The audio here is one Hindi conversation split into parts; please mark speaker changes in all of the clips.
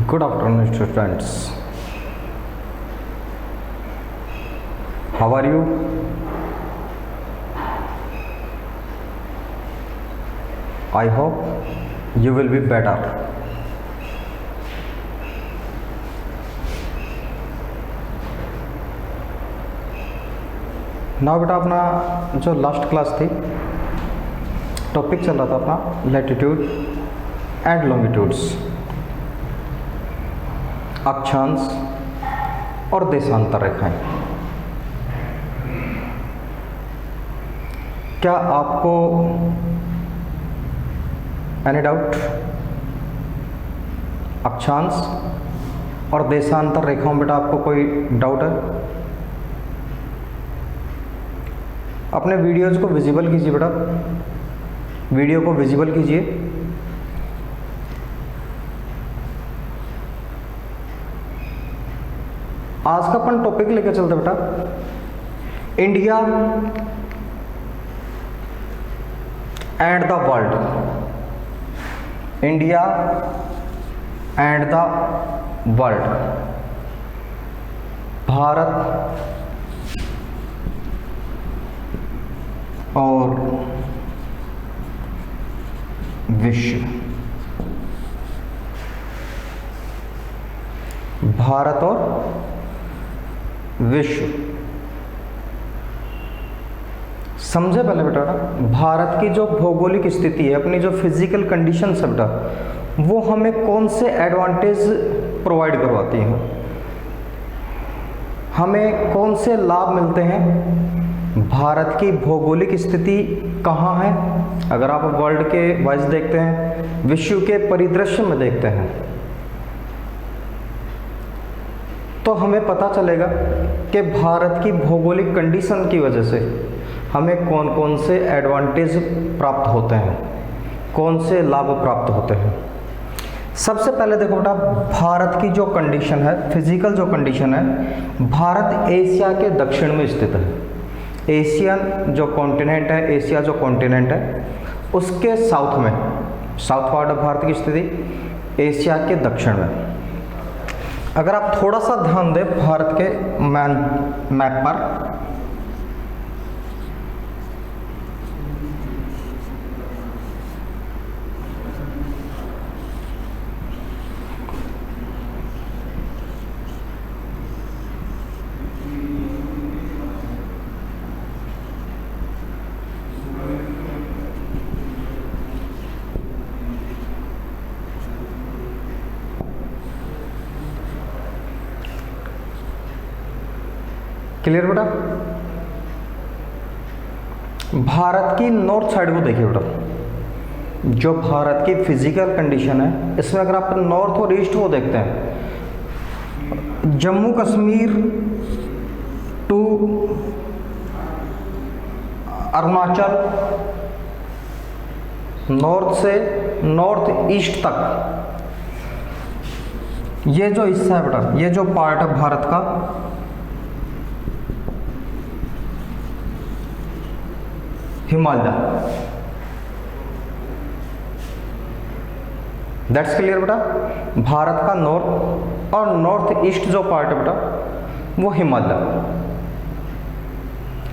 Speaker 1: Good afternoon, students. How are you? I hope you will be better. ना बेटा अपना जो लास्ट क्लास थी टॉपिक चल रहा था अपना लैटिट्यूड एंड लॉन्गिट्यूड्स, अक्षांश और देशांतर रेखाएं। क्या आपको एनी डाउट? अक्षांश और देशांतर रेखाओं बेटा आपको कोई डाउट है? अपने वीडियोज़ को विजिबल कीजिए बेटा, वीडियो को विजिबल कीजिए। आज का अपन टॉपिक लेकर चलते बेटा India and the world. India and the world, Bharat और विश्व। भारत और विश्व समझे पहले बेटा ना, भारत की जो भौगोलिक स्थिति है, अपनी जो फिजिकल कंडीशन है बेटा, वो हमें कौन से एडवांटेज प्रोवाइड करवाती हैं, हमें कौन से लाभ मिलते हैं। भारत की भौगोलिक स्थिति कहाँ है, अगर आप वर्ल्ड के वाइज देखते हैं, विश्व के परिदृश्य में देखते हैं, तो हमें पता चलेगा कि भारत की भौगोलिक कंडीशन की वजह से हमें कौन कौन से एडवांटेज प्राप्त होते हैं, कौन से लाभ प्राप्त होते हैं। सबसे पहले देखो बेटा, भारत की जो कंडीशन है, फिजिकल जो कंडीशन है, भारत एशिया के दक्षिण में स्थित है। एशियन जो कॉन्टिनेंट है, एशिया जो कॉन्टिनेंट है, उसके साउथ में, साउथ पार्ट ऑफ भारत की स्थिति एशिया के दक्षिण में। अगर आप थोड़ा सा ध्यान दें भारत के मैप पर, क्लियर बेटा? भारत की नॉर्थ साइड को देखिए बेटा, जो भारत की फिजिकल कंडीशन है, इसमें अगर आप नॉर्थ और ईस्ट को देखते हैं, जम्मू कश्मीर टू अरुणाचल, नॉर्थ से नॉर्थ ईस्ट तक, ये जो हिस्सा है बेटा, ये जो पार्ट है भारत का, हिमालय। दैट्स क्लियर बेटा? भारत का नॉर्थ और नॉर्थ ईस्ट जो पार्ट है बेटा, वो हिमालय।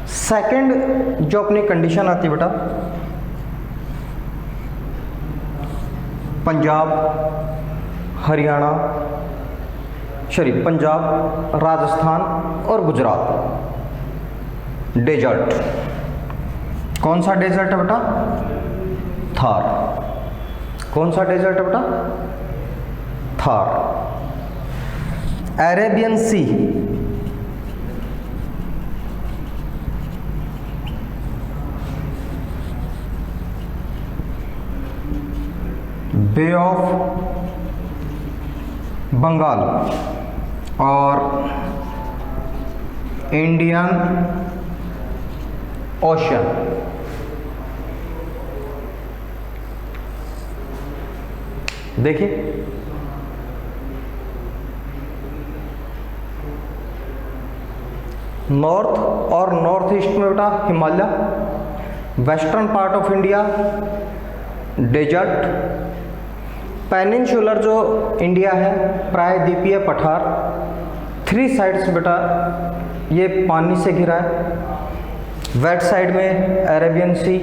Speaker 1: सेकंड जो अपनी कंडीशन आती है बेटा, पंजाब, हरियाणा, पंजाब, राजस्थान और गुजरात, डेजर्ट। कौन सा डेजर्ट है बेटा? थार। कौन सा डेजर्ट है बेटा? Thar. Arabian sea, bay of Bengal और इंडियन ओशन। देखिए नॉर्थ और नॉर्थ ईस्ट में बेटा Himalaya, western part of India desert, peninsular जो इंडिया है, प्रायद्वीपीय पठार, 3 साइड्स बेटा ये पानी से घिरा है। वेस्ट साइड में अरेबियन सी,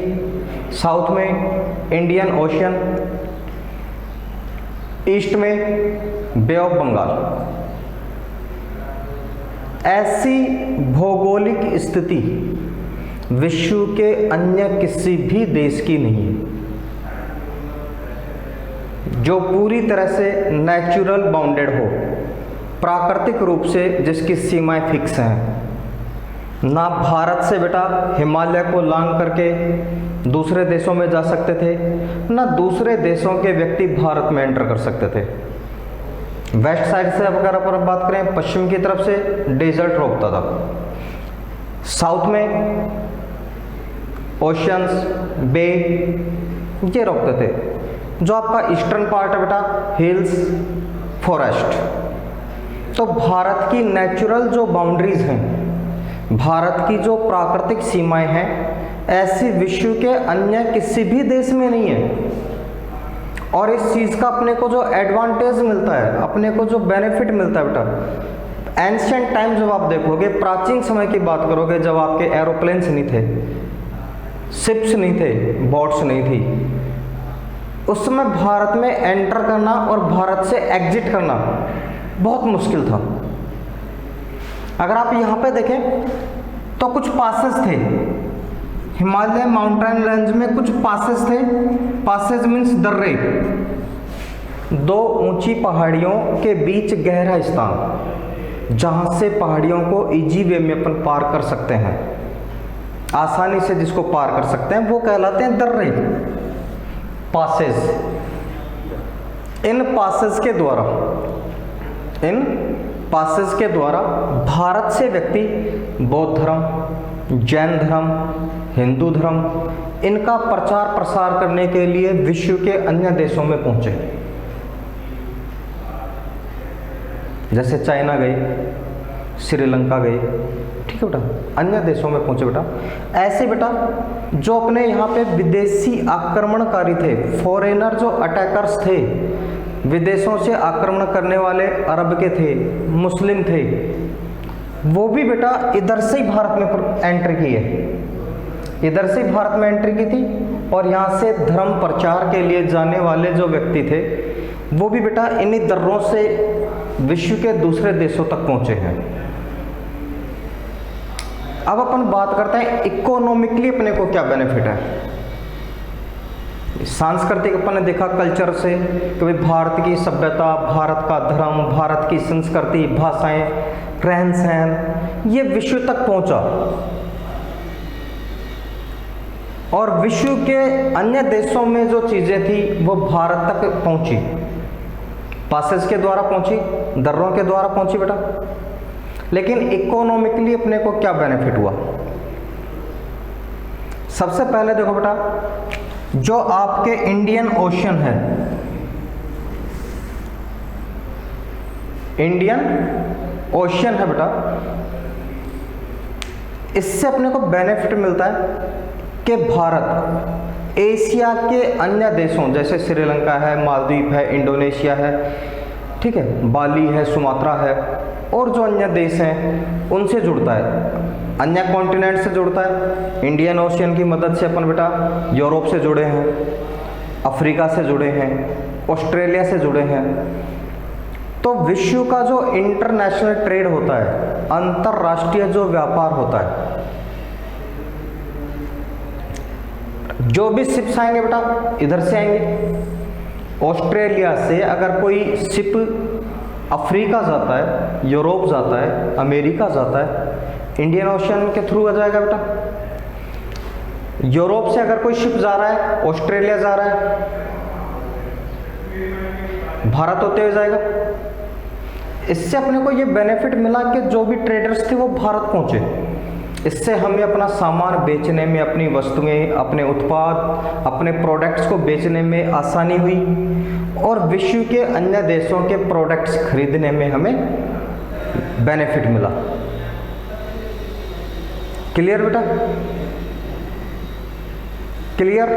Speaker 1: साउथ में इंडियन ओशियन, ईस्ट में बे ऑफ बंगाल। ऐसी भौगोलिक स्थिति विश्व के अन्य किसी भी देश की नहीं है, जो पूरी तरह से नेचुरल बाउंडेड हो, प्राकृतिक रूप से जिसकी सीमाएं फिक्स हैं। ना भारत से बेटा हिमालय को लांघ करके दूसरे देशों में जा सकते थे, ना दूसरे देशों के व्यक्ति भारत में एंटर कर सकते थे। वेस्ट साइड से अगर अपन बात करें, पश्चिम की तरफ से डेजर्ट रोकता था, साउथ में ओशियंस, बे ये रोकते थे। जो आपका ईस्टर्न पार्ट है बेटा, हिल्स, फॉरेस्ट। तो भारत की नेचुरल जो बाउंड्रीज हैं, भारत की जो प्राकृतिक सीमाएं हैं, ऐसी विश्व के अन्य किसी भी देश में नहीं है। और इस चीज़ का अपने को जो एडवांटेज मिलता है, अपने को जो बेनिफिट मिलता है बेटा, एंशिएंट टाइम जब आप देखोगे, प्राचीन समय की बात करोगे, जब आपके एरोप्लेन्स नहीं थे, शिप्स नहीं थे, बोट्स नहीं थी, उस समय भारत में एंटर करना और भारत से एग्जिट करना बहुत मुश्किल था। अगर आप यहाँ पे देखें तो कुछ पासेस थे, हिमालय माउंटेन रेंज में कुछ पासेस थे। पासेस मीन्स दर्रे, 2 ऊंची पहाड़ियों के बीच गहरा स्थान, जहाँ से पहाड़ियों को इजी वे में अपन पार कर सकते हैं, आसानी से जिसको पार कर सकते हैं, वो कहलाते हैं दर्रे, पासेस। इन पासेस के द्वारा भारत से व्यक्ति बौद्ध धर्म, जैन धर्म, हिंदू धर्म, इनका प्रचार प्रसार करने के लिए विश्व के अन्य देशों में पहुंचे। जैसे चाइना गए, श्रीलंका गए, ठीक है बेटा, अन्य देशों में पहुंचे बेटा। ऐसे बेटा जो अपने यहाँ पे विदेशी आक्रमणकारी थे, फॉरेनर जो अटैकर्स थे, विदेशों से आक्रमण करने वाले अरब के थे, मुस्लिम थे, वो भी बेटा इधर से ही भारत में एंट्री की है, इधर से भारत में एंट्री की थी। और यहाँ से धर्म प्रचार के लिए जाने वाले जो व्यक्ति थे, वो भी बेटा इन्हीं दर्रों से विश्व के दूसरे देशों तक पहुँचे हैं। अब अपन बात करते हैं इकोनॉमिकली अपने को क्या बेनिफिट है। सांस्कृतिक अपन ने देखा कल्चर से कि भाई भारत की सभ्यता, भारत का धर्म, भारत की संस्कृति, भाषाएं, रहन सहन, ये विश्व तक पहुंचा और विश्व के अन्य देशों में जो चीजें थी वो भारत तक पहुंची, पासेस के द्वारा पहुंची, दर्रों के द्वारा पहुंची बेटा। लेकिन इकोनॉमिकली अपने को क्या बेनिफिट हुआ? सबसे पहले देखो बेटा, जो आपके इंडियन ओशियन है, इंडियन ओशियन है बेटा, इससे अपने को बेनिफिट मिलता है कि भारत एशिया के अन्य देशों जैसे श्रीलंका है, मालदीव है, इंडोनेशिया है, ठीक है, बाली है, सुमात्रा है, और जो अन्य देश हैं उनसे जुड़ता है, अन्य कॉन्टिनेंट से जुड़ता है। इंडियन ओशियन की मदद से अपन बेटा यूरोप से जुड़े हैं, अफ्रीका से जुड़े हैं, ऑस्ट्रेलिया से जुड़े हैं। तो विश्व का जो इंटरनेशनल ट्रेड होता है, अंतरराष्ट्रीय जो व्यापार होता है, जो भी शिप्स आएंगे बेटा इधर से आएंगे। ऑस्ट्रेलिया से अगर कोई शिप अफ्रीका जाता है, यूरोप जाता है, अमेरिका जाता है, इंडियन ओशियन के थ्रू आ जाएगा बेटा। यूरोप से अगर कोई शिप जा रहा है, ऑस्ट्रेलिया जा रहा है, भारत होते हुए जाएगा। इससे अपने को ये बेनिफिट मिला कि जो भी ट्रेडर्स थे वो भारत पहुंचे। इससे हमें अपना सामान बेचने में, अपनी वस्तुएं, अपने उत्पाद, अपने प्रोडक्ट्स को बेचने में आसानी हुई और विश्व के अन्य देशों के प्रोडक्ट्स खरीदने में हमें बेनिफिट मिला। क्लियर बेटा? क्लियर?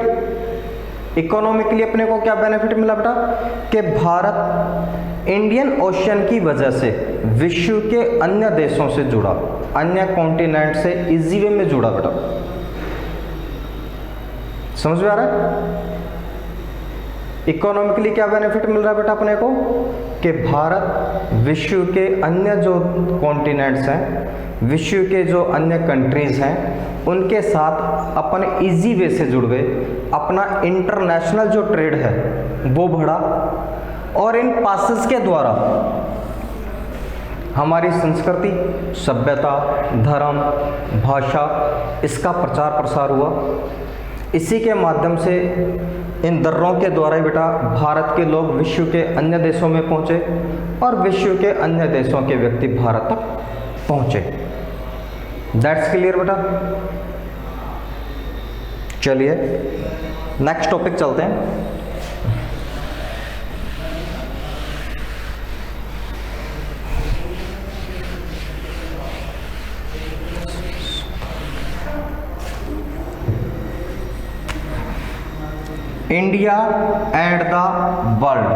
Speaker 1: इकोनॉमिकली अपने को क्या बेनिफिट मिला बेटा कि भारत इंडियन ओशियन की वजह से विश्व के अन्य देशों से जुड़ा, अन्य कॉन्टिनेंट से इजी वे में जुड़ा बेटा। समझ में आ रहा है? इकोनॉमिकली क्या बेनिफिट मिल रहा है बेटा अपने को कि भारत विश्व के अन्य जो कॉन्टिनेंट्स हैं, विश्व के जो अन्य कंट्रीज हैं, उनके साथ अपन इजी वे से जुड़ गए, अपना इंटरनेशनल जो ट्रेड है वो बढ़ा, और इन पासेस के द्वारा हमारी संस्कृति, सभ्यता, धर्म, भाषा, इसका प्रचार प्रसार हुआ। इसी के माध्यम से इन दर्रों के द्वारा ही बेटा भारत के लोग विश्व के अन्य देशों में पहुंचे और विश्व के अन्य देशों के व्यक्ति भारत तक पहुंचे। दैट्स क्लियर बेटा। चलिए नेक्स्ट टॉपिक चलते हैं। India and the world,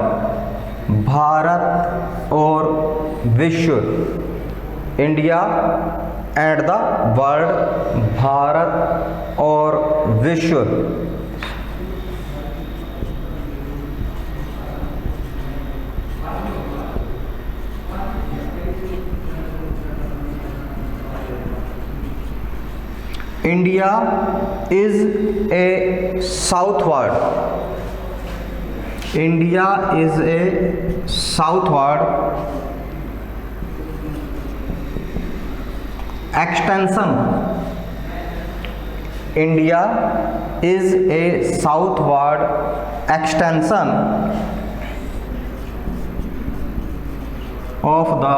Speaker 1: Bharat और विश्व। India and the world, Bharat और विश्व। India is a southward. India is a southward extension. India is a southward extension of the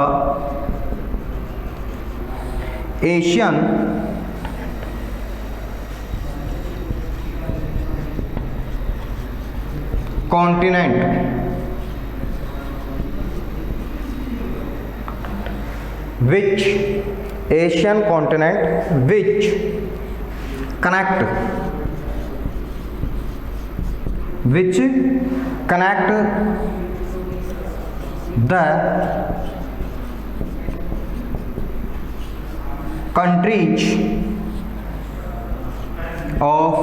Speaker 1: Asian continent, which Asian continent which connect the countries of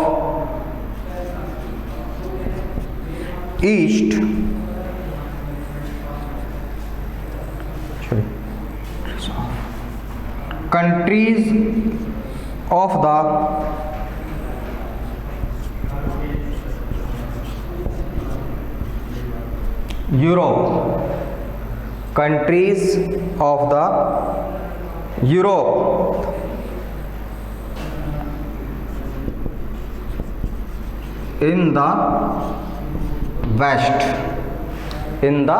Speaker 1: East countries of the Europe, countries of the Europe, in the West, in the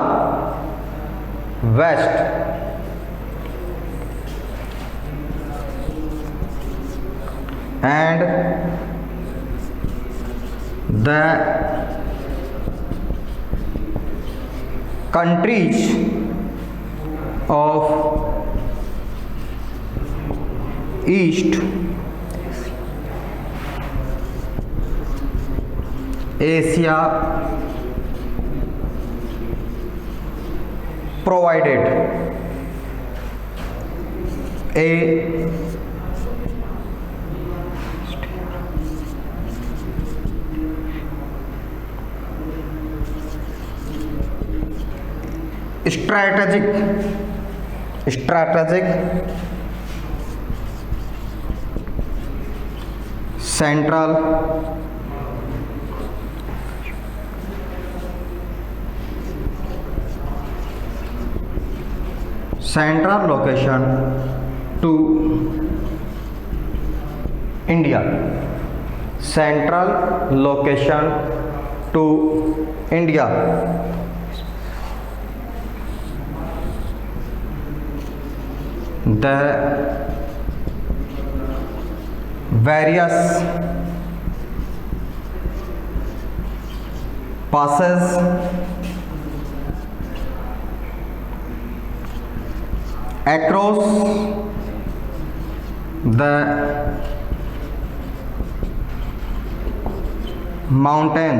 Speaker 1: West, and the countries of East Asia provided a strategic central location to India, central location to India. The various passes across the mountain,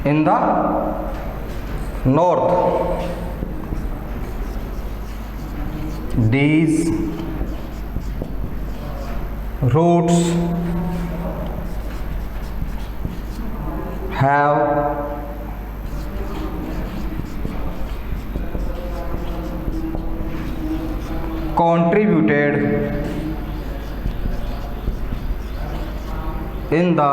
Speaker 1: in the north, these routes have contributed in the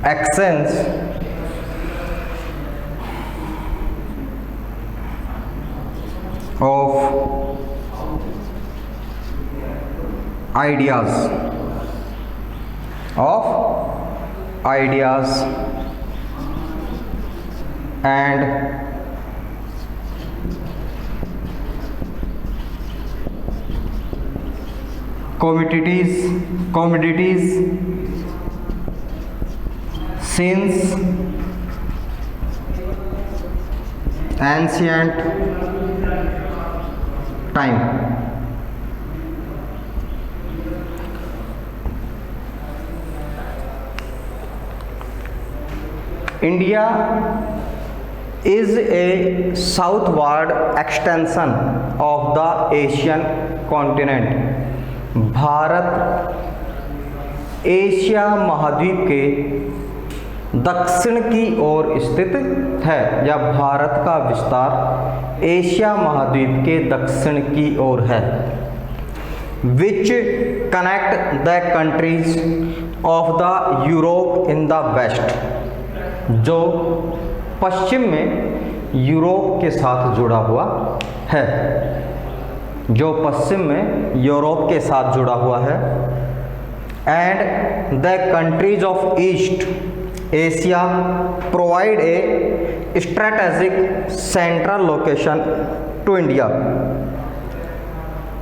Speaker 1: exchange of ideas and commodities since ancient time. India is a southward extension of the Asian continent. Bharat Asia महाद्वीप के दक्षिण की ओर स्थित है, या भारत का विस्तार एशिया महाद्वीप के दक्षिण की ओर है। Which connect the countries of the Europe in the west, जो पश्चिम में यूरोप के साथ जुड़ा हुआ है, जो पश्चिम में यूरोप के साथ जुड़ा हुआ है। And the countries of East Asia provide a strategic central location to India.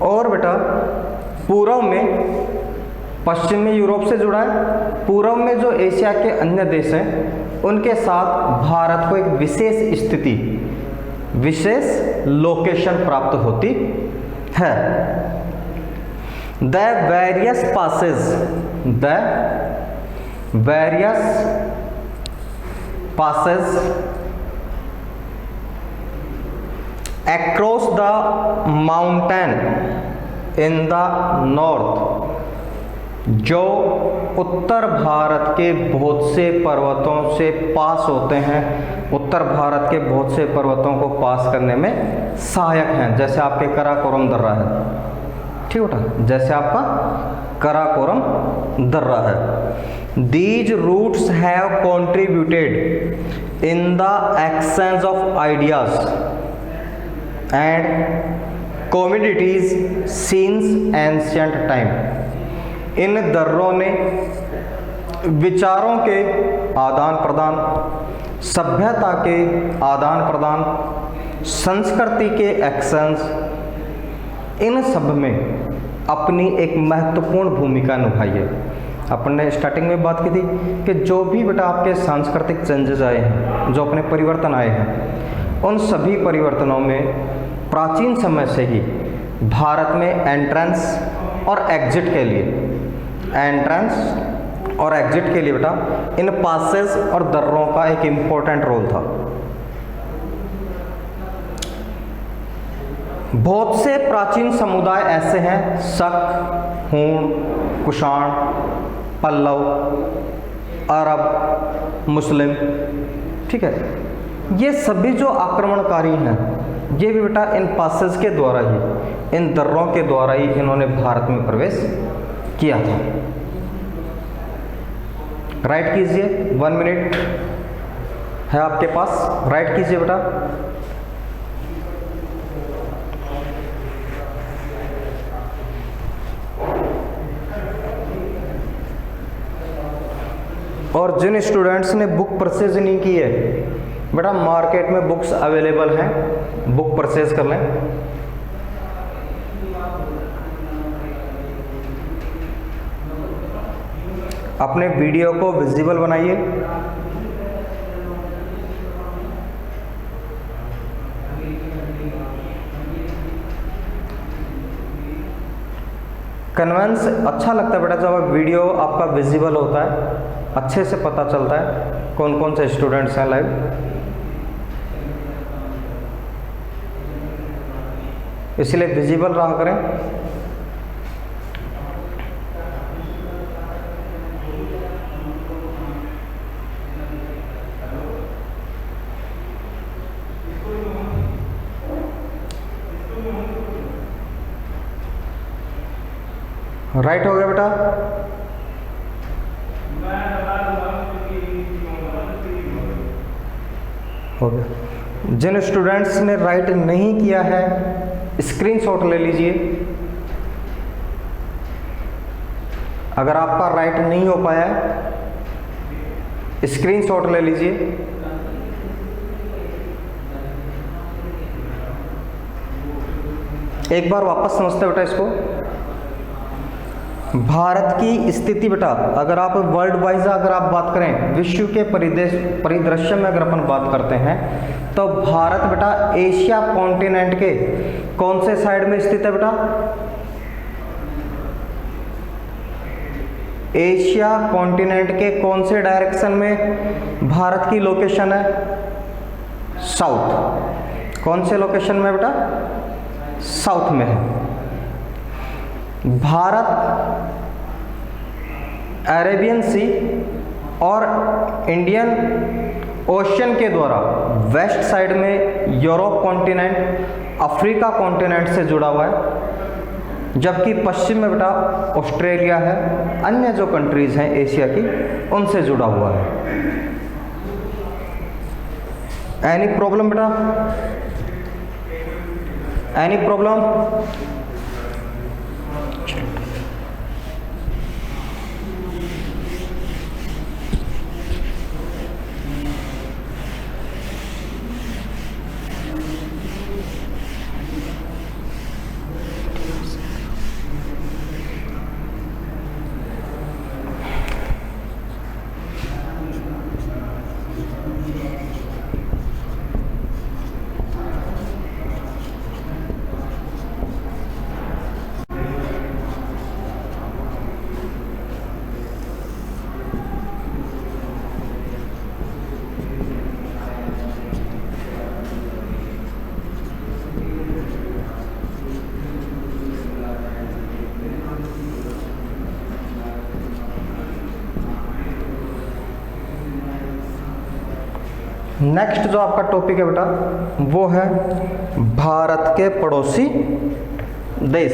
Speaker 1: और बेटा पूर्व में, पश्चिम में यूरोप से जुड़ा है, पूर्व में जो एशिया के अन्य देश हैं उनके साथ भारत को एक विशेष स्थिति, विशेष लोकेशन प्राप्त होती है। The various passes across the mountain in the north, जो उत्तर भारत के बहुत से पर्वतों से पास होते हैं, उत्तर भारत के बहुत से पर्वतों को पास करने में सहायक हैं। जैसे आपके कराकोरम दर्रा है, ठीक बेटा, जैसे आपका कराकोरम दर्रा है। These routes have contributed in the exchange of ideas and commodities since ancient time. इन दर्रों ने विचारों के आदान प्रदान, सभ्यता के आदान प्रदान, संस्कृति के एक्सचेंज, इन सब में अपनी एक महत्वपूर्ण भूमिका निभाई है। अपन ने स्टार्टिंग में बात की थी कि जो भी बेटा आपके सांस्कृतिक चेंजेस आए हैं, जो अपने परिवर्तन आए हैं, उन सभी परिवर्तनों में प्राचीन समय से ही भारत में एंट्रेंस और एग्जिट के लिए, बेटा इन पासेस और दर्रों का एक इम्पोर्टेंट रोल था। बहुत से प्राचीन समुदाय ऐसे हैं, शक, हूण, कुषाण, पल्लव, अरब, मुस्लिम, ठीक है, ये सभी जो आक्रमणकारी हैं, ये भी बेटा इन पासेस के द्वारा ही, इन दर्रों के द्वारा ही इन्होंने भारत में प्रवेश किया था। राइट कीजिए, 1 मिनट है आपके पास, राइट कीजिए बेटा। और जिन स्टूडेंट्स ने बुक परचेज नहीं की है बेटा, मार्केट में बुक्स अवेलेबल हैं, बुक परचेज कर लें। अपने वीडियो को विजिबल बनाइए। कन्वेंस अच्छा लगता है बेटा जब वीडियो आपका विजिबल होता है, अच्छे से पता चलता है कौन कौन से स्टूडेंट्स हैं लाइव। इसलिए विजिबल रहा करें। राइट हो गया बेटा? हो गया। जिन स्टूडेंट्स ने राइट नहीं किया है स्क्रीनशॉट ले लीजिए। अगर आपका राइट नहीं हो पाया है स्क्रीनशॉट ले लीजिए। एक बार वापस समझते बेटा इसको। भारत की स्थिति बेटा, अगर आप वर्ल्ड वाइज अगर आप बात करें, विश्व के परिदृश्य में अगर अपन बात करते हैं तो भारत बेटा एशिया कॉन्टिनेंट के कौन से साइड में स्थित है बेटा? एशिया कॉन्टिनेंट के कौन से डायरेक्शन में भारत की लोकेशन है? साउथ। कौन से लोकेशन में बेटा? साउथ में है। भारत अरेबियन सी और इंडियन ओशन के द्वारा वेस्ट साइड में यूरोप कॉन्टिनेंट, अफ्रीका कॉन्टिनेंट से जुड़ा हुआ है, जबकि पश्चिम में बेटा ऑस्ट्रेलिया है, अन्य जो कंट्रीज हैं एशिया की उनसे जुड़ा हुआ है। एनी प्रॉब्लम बेटा? Any problem? नेक्स्ट जो आपका टॉपिक है बेटा वो है भारत के पड़ोसी देश।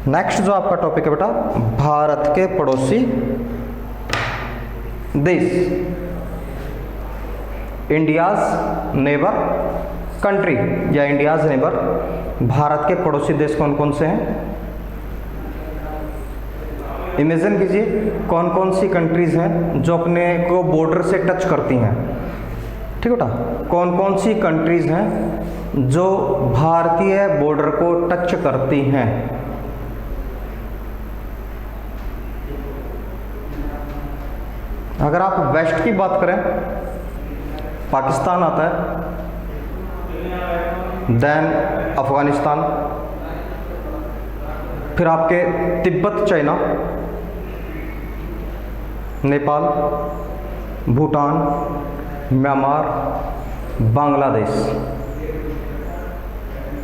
Speaker 1: नेक्स्ट जो आपका टॉपिक है बेटा भारत के पड़ोसी देश, इंडियाज नेबर कंट्री या इंडियाज नेबर। भारत के पड़ोसी देश कौन कौन से हैं? इमेजिन कीजिए कौन कौन सी कंट्रीज हैं जो अपने को बॉर्डर से टच करती हैं। ठीक बेटा, कौन कौन सी कंट्रीज हैं जो भारतीय बॉर्डर को टच करती हैं? अगर आप वेस्ट की बात करें पाकिस्तान आता है, देन अफगानिस्तान, फिर आपके तिब्बत, चाइना, नेपाल, भूटान, म्यांमार, बांग्लादेश।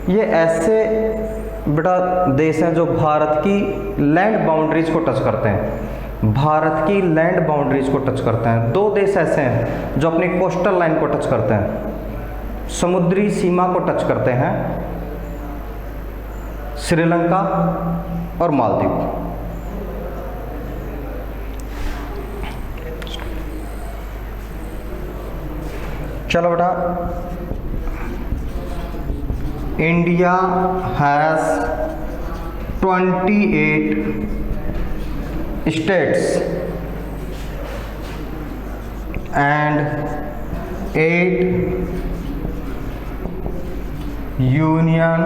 Speaker 1: ये ऐसे बेटा देश हैं जो भारत की लैंड बाउंड्रीज को टच करते हैं। भारत की लैंड बाउंड्रीज को टच करते हैं। दो देश ऐसे हैं जो अपनी कोस्टल लाइन को टच करते हैं, समुद्री सीमा को टच करते हैं, श्रीलंका और मालदीव। चलो बेटा, India has 28 states and 8 union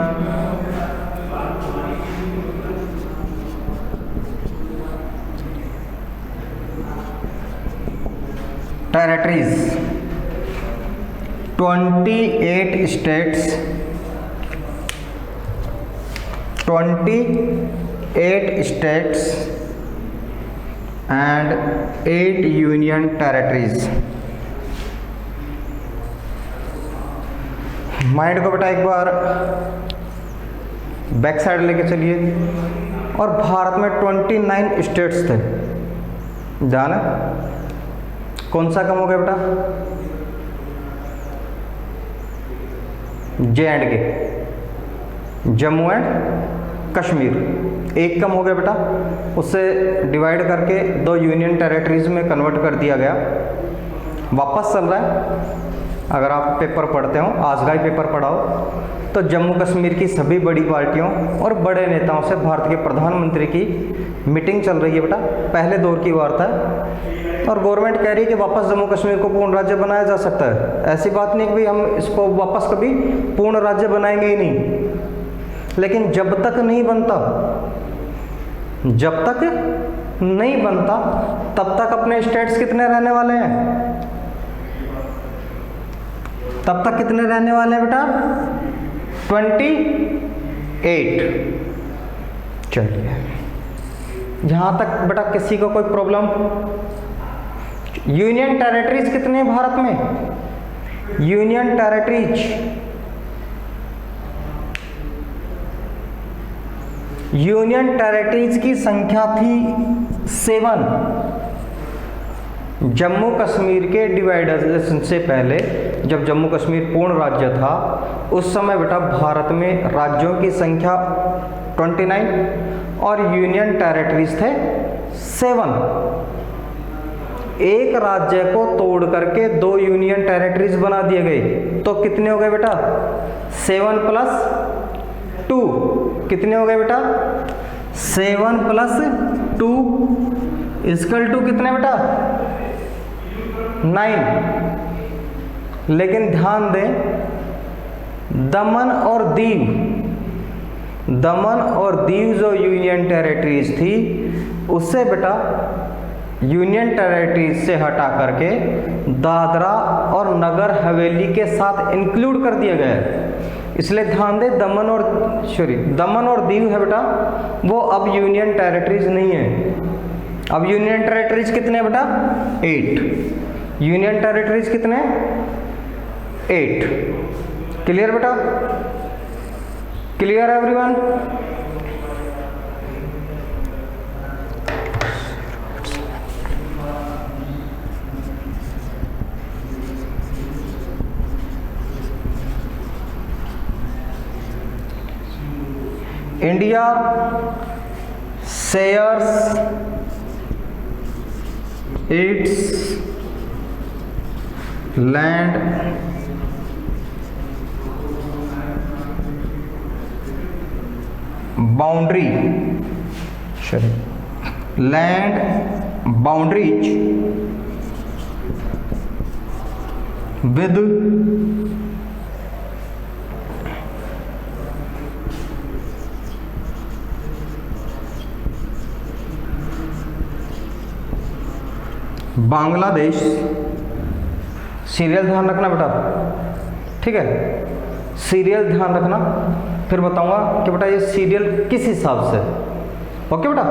Speaker 1: territories, 28 states, 28 states and 8 union territories. Mind को बेटा एक बार बैक साइड लेके चलिए। और भारत में 29 स्टेट्स थे, ध्यान है। कौन सा कम हो गया बेटा? J&K, Jammu and Kashmir. एक कम हो गया बेटा, उससे डिवाइड करके 2 यूनियन टेरिटरीज में कन्वर्ट कर दिया गया। वापस चल रहा है। अगर आप पेपर पढ़ते हो, आज का ही पेपर पढ़ाओ, तो जम्मू कश्मीर की सभी बड़ी पार्टियों और बड़े नेताओं से भारत के प्रधानमंत्री की मीटिंग चल रही है बेटा। पहले दौर की वार्ता है और गवर्नमेंट कह रही है कि वापस जम्मू कश्मीर को पूर्ण राज्य बनाया जा सकता है। ऐसी बात नहीं कि भाई हम इसको वापस कभी पूर्ण राज्य बनाएंगे ही नहीं, लेकिन जब तक नहीं बनता, जब तक नहीं बनता तब तक अपने स्टेट्स कितने रहने वाले हैं? तब तक कितने रहने वाले हैं बेटा? 28। चलिए, यहां तक बेटा किसी को कोई प्रॉब्लम? यूनियन टेरिटरीज कितने हैं भारत में? यूनियन टेरिटरीज, यूनियन टेरिटरीज की संख्या थी 7। जम्मू कश्मीर के डिवाइडेशन से पहले, जब जम्मू कश्मीर पूर्ण राज्य था, उस समय बेटा भारत में राज्यों की संख्या 29 और यूनियन टेरिटरीज थे 7। एक राज्य को तोड़ करके 2 यूनियन टेरिटरीज बना दिए गए, तो कितने हो गए बेटा? 7 + 2 कितने हो गए बेटा? 7 + 2 = कितने बेटा? 9। लेकिन ध्यान दें, दमन और दीव, दमन और दीव जो यूनियन टेरिटरीज थी, उससे बेटा यूनियन टेरिटरीज से हटा करके दादरा और नगर हवेली के साथ इंक्लूड कर दिया गया है। इसलिए ध्यान दें, दमन और दीव है बेटा, वो अब यूनियन टेरिटरीज नहीं है। अब यूनियन टेरिटरीज कितने बेटा? 8। यूनियन टेरिटरीज कितने? 8। क्लियर बेटा? Clear everyone? India shares it's land boundary, land boundaries with Bangladesh. Serial ध्यान रखना बेटा, ठीक है? सीरियल ध्यान रखना, फिर बताऊंगा कि बेटा ये सीरियल किस हिसाब से। ओके बेटा?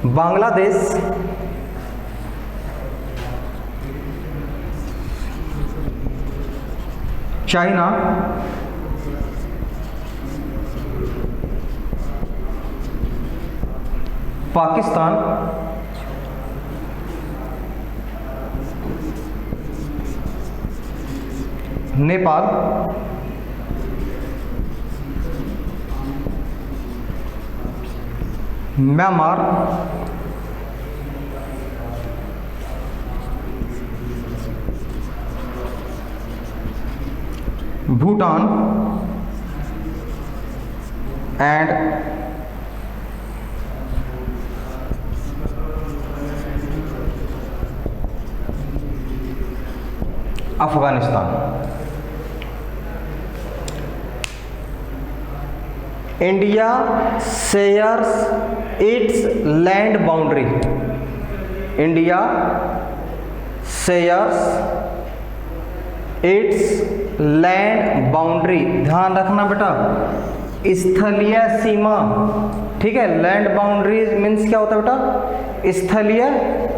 Speaker 1: Bangladesh, China, Pakistan, Nepal, Myanmar, Bhutan and Afghanistan. India shares it's land boundary, India shares it's land boundary. ध्यान रखना बेटा, स्थलीय सीमा, ठीक है। लैंड बाउंड्री मीन्स क्या होता है बेटा, स्थलीय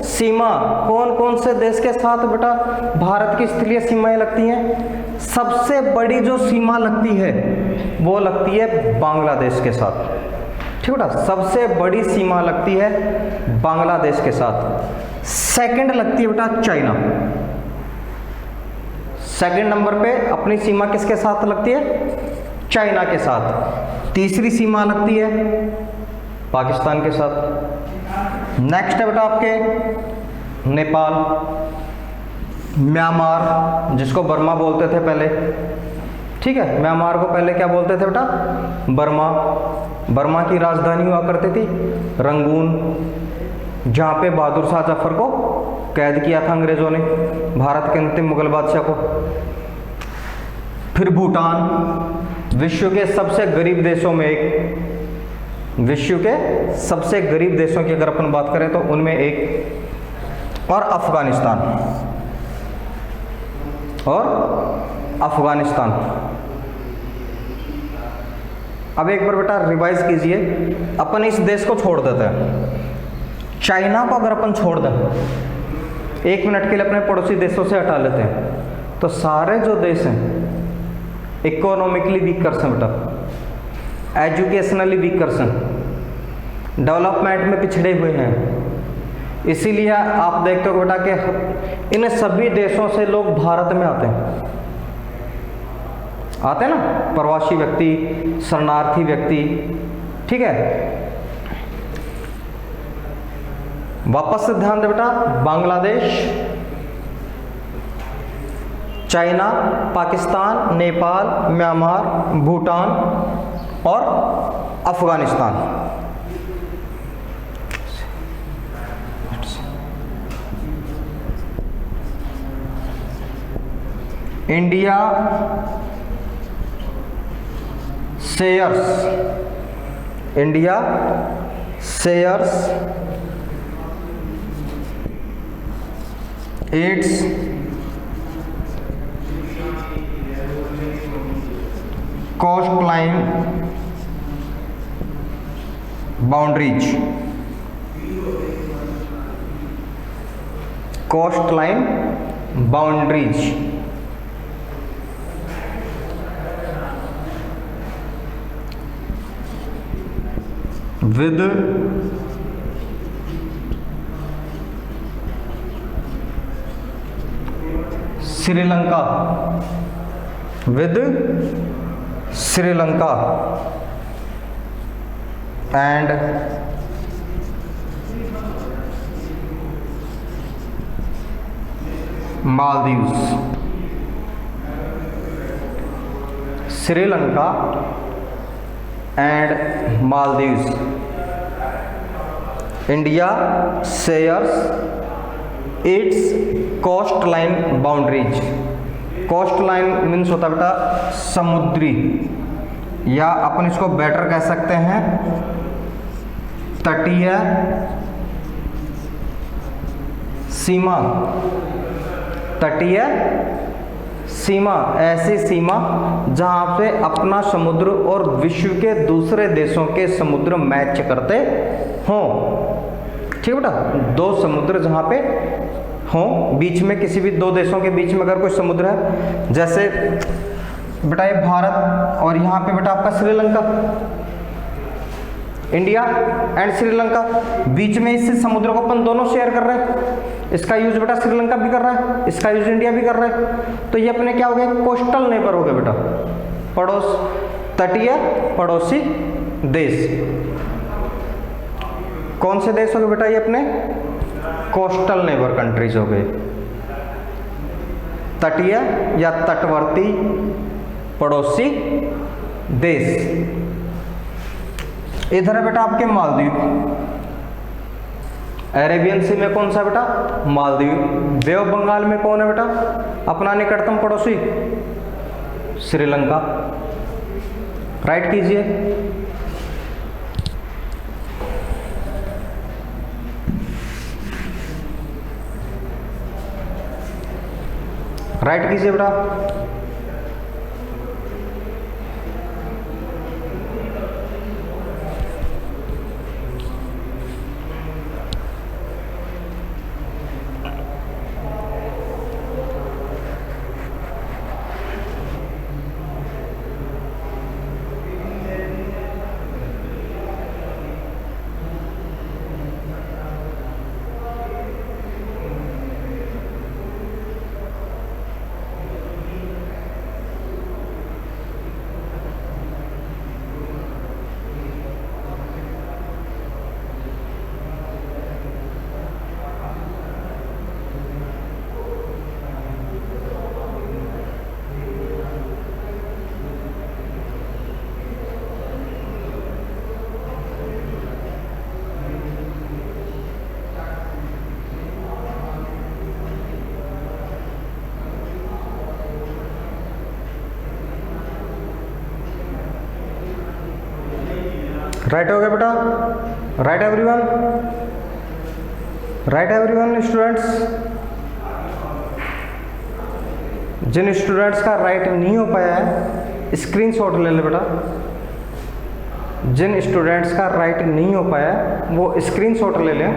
Speaker 1: सीमा। कौन कौन से देश के साथ बेटा भारत की स्थलीय सीमाएं लगती हैं? सबसे बड़ी जो सीमा लगती है वो लगती है बांग्लादेश के साथ, ठीक बेटा। सबसे बड़ी सीमा लगती है बांग्लादेश के साथ। सेकंड लगती है बेटा चाइना। सेकंड नंबर पे अपनी सीमा किसके साथ लगती है? चाइना के साथ। तीसरी सीमा लगती है पाकिस्तान के साथ। नेक्स्ट है बेटा आपके नेपाल, म्यांमार जिसको बर्मा बोलते थे पहले, ठीक है। म्यांमार को पहले क्या बोलते थे बेटा? बर्मा। बर्मा की राजधानी हुआ करती थी रंगून, जहाँ पे बहादुर शाह जफर को कैद किया था अंग्रेजों ने, भारत के अंतिम मुगल बादशाह को। फिर भूटान, विश्व के सबसे गरीब देशों में एक, विश्व के सबसे गरीब देशों की अगर अपन बात करें तो उनमें एक। और अफगानिस्तान, और अफगानिस्तान। अब एक बार बेटा रिवाइज कीजिए, अपन इस देश को छोड़ देते हैं, चाइना को अगर अपन छोड़ दें, एक मिनट के लिए अपने पड़ोसी देशों से हटा लेते हैं, तो सारे जो देश हैं इकोनॉमिकली वीकर हैं बेटा, एजुकेशनली वीकर हैं, डेवलपमेंट में पिछड़े हुए हैं। इसीलिए आप देखते हो बेटा कि इन सभी देशों से लोग भारत में आते हैं ना, प्रवासी व्यक्ति, शरणार्थी व्यक्ति, ठीक है। वापस से ध्यान दे बेटा, बांग्लादेश, चाइना, पाकिस्तान, नेपाल, म्यांमार, भूटान और Afghanistan. India shares, India shares it's coastline boundaries, coastline boundaries with Sri Lanka, with Sri Lanka and Maldives, Sri Lanka and Maldives. India shares its coastline boundaries. Coastline means होता है बेटा समुद्री, या अपन इसको बेटर कह सकते हैं तटीय सीमा। तटीय सीमा ऐसी सीमा जहां पे अपना समुद्र और विश्व के दूसरे देशों के समुद्र मैच करते हों, ठीक है बेटा। दो समुद्र जहां पे हो, बीच में किसी भी दो देशों के बीच में अगर कोई समुद्र है, जैसे बेटा ये भारत और यहाँ पे बेटा आपका श्रीलंका, इंडिया एंड श्रीलंका, बीच में इस समुद्र को अपन दोनों शेयर कर रहे हैं। इसका यूज बेटा श्रीलंका भी कर रहा है, इसका यूज इंडिया भी कर रहा है, तो ये अपने क्या हो गए? कोस्टल नेबर हो गए बेटा, पड़ोस, तटीय पड़ोसी देश। कौन से देश हो गए बेटा ये अपने? कोस्टल नेबर कंट्रीज हो गए, तटीय या तटवर्ती पड़ोसी देश। इधर है बेटा आपके मालदीव, अरेबियन सी में कौन सा बेटा? मालदीव। बे ऑफ बंगाल में कौन है बेटा अपना निकटतम पड़ोसी? श्रीलंका। राइट कीजिए। राइट कीजिए बेटा। राइट हो गया बेटा। Right everyone, right everyone students. जिन स्टूडेंट्स का राइट नहीं हो पाया है स्क्रीनशॉट ले ले बेटा। जिन स्टूडेंट्स का राइट नहीं हो पाया है वो स्क्रीनशॉट ले लें।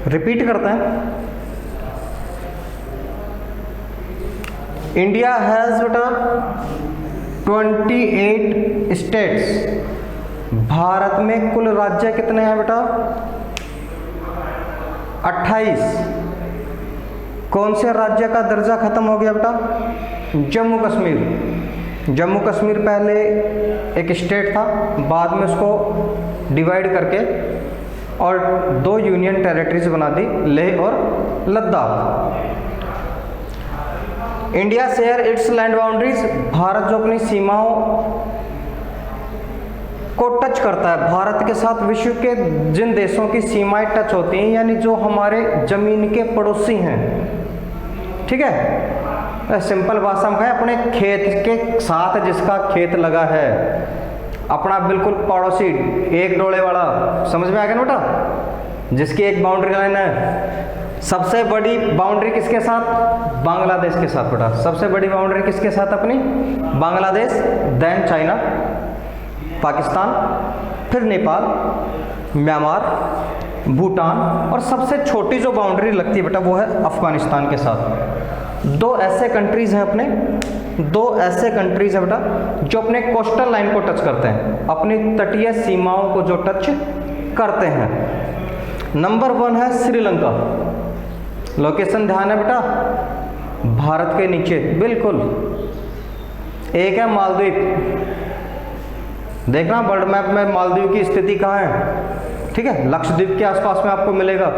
Speaker 1: रिपीट करते हैं। इंडिया हैज बेटा 28 स्टेट्स। भारत में कुल राज्य कितने हैं बेटा? 28। कौन से राज्य का दर्जा खत्म हो गया बेटा? जम्मू कश्मीर। जम्मू कश्मीर पहले एक स्टेट था, बाद में उसको डिवाइड करके और 2 यूनियन टेरिटरीज बना दी, लेह और Ladakh. India share its land boundaries. Bharat जो अपनी सीमाओं को टच करता है, भारत के साथ विश्व के जिन देशों की सीमाएं टच होती हैं, यानी जो हमारे जमीन के पड़ोसी हैं, ठीक है, सिंपल भाषा में कहें अपने खेत के साथ जिसका खेत लगा है, अपना बिल्कुल पड़ोसी, एक डोले वाला, समझ में आ गया ना बेटा? जिसकी एक बाउंड्री लाइन है। सबसे बड़ी बाउंड्री किसके साथ? बांग्लादेश के साथ बेटा। सबसे बड़ी बाउंड्री किसके साथ अपनी? बांग्लादेश, देन चाइना, पाकिस्तान, फिर नेपाल, म्यांमार, भूटान, और सबसे छोटी जो बाउंड्री लगती है बेटा वो है अफगानिस्तान के साथ। 2 ऐसे कंट्रीज हैं अपने, 2 ऐसे कंट्रीज हैं बेटा जो अपने कोस्टल लाइन को टच करते हैं, अपनी तटीय सीमाओं को जो टच करते हैं। नंबर 1 है श्रीलंका। लोकेशन ध्यान है बेटा, भारत के नीचे बिल्कुल। एक है मालदीव। देखना वर्ल्ड मैप में मालदीव की स्थिति कहाँ है, ठीक है, लक्षद्वीप के आसपास में आपको मिलेगा,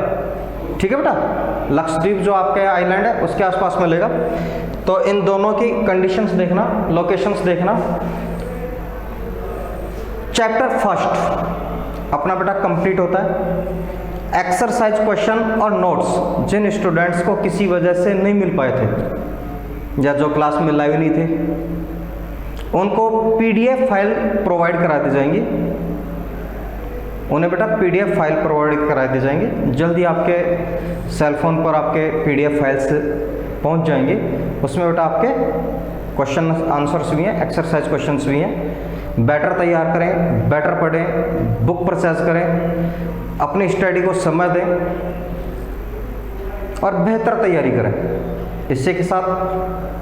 Speaker 1: ठीक है बेटा। लक्षद्वीप जो आपके आइलैंड है उसके आसपास मिलेगा। तो इन दोनों की कंडीशंस देखना, लोकेशंस देखना। चैप्टर फर्स्ट अपना बेटा कंप्लीट होता है। एक्सरसाइज क्वेश्चन और नोट्स जिन स्टूडेंट्स को किसी वजह से नहीं मिल पाए थे या जो क्लास में लाइव नहीं थे, उनको पीडीएफ फाइल प्रोवाइड करा दी जाएंगी। उन्हें बेटा पीडीएफ फाइल प्रोवाइड करा दी जाएंगी। जल्दी आपके सेलफोन पर आपके पीडीएफ फाइल्स पहुंच जाएंगी। उसमें बेटा आपके क्वेश्चन आंसर्स भी हैं, एक्सरसाइज क्वेश्चंस भी हैं। बेटर तैयार करें, बेटर पढ़ें, बुक परचेज करें, अपनी स्टडी को समय दें और बेहतर तैयारी करें। इसी के साथ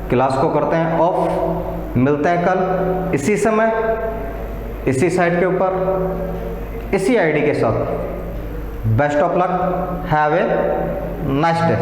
Speaker 1: क्लास को करते हैं ऑफ। मिलते हैं कल इसी समय, इसी साइट के ऊपर, इसी आईडी के साथ। Best of luck, have a nice day.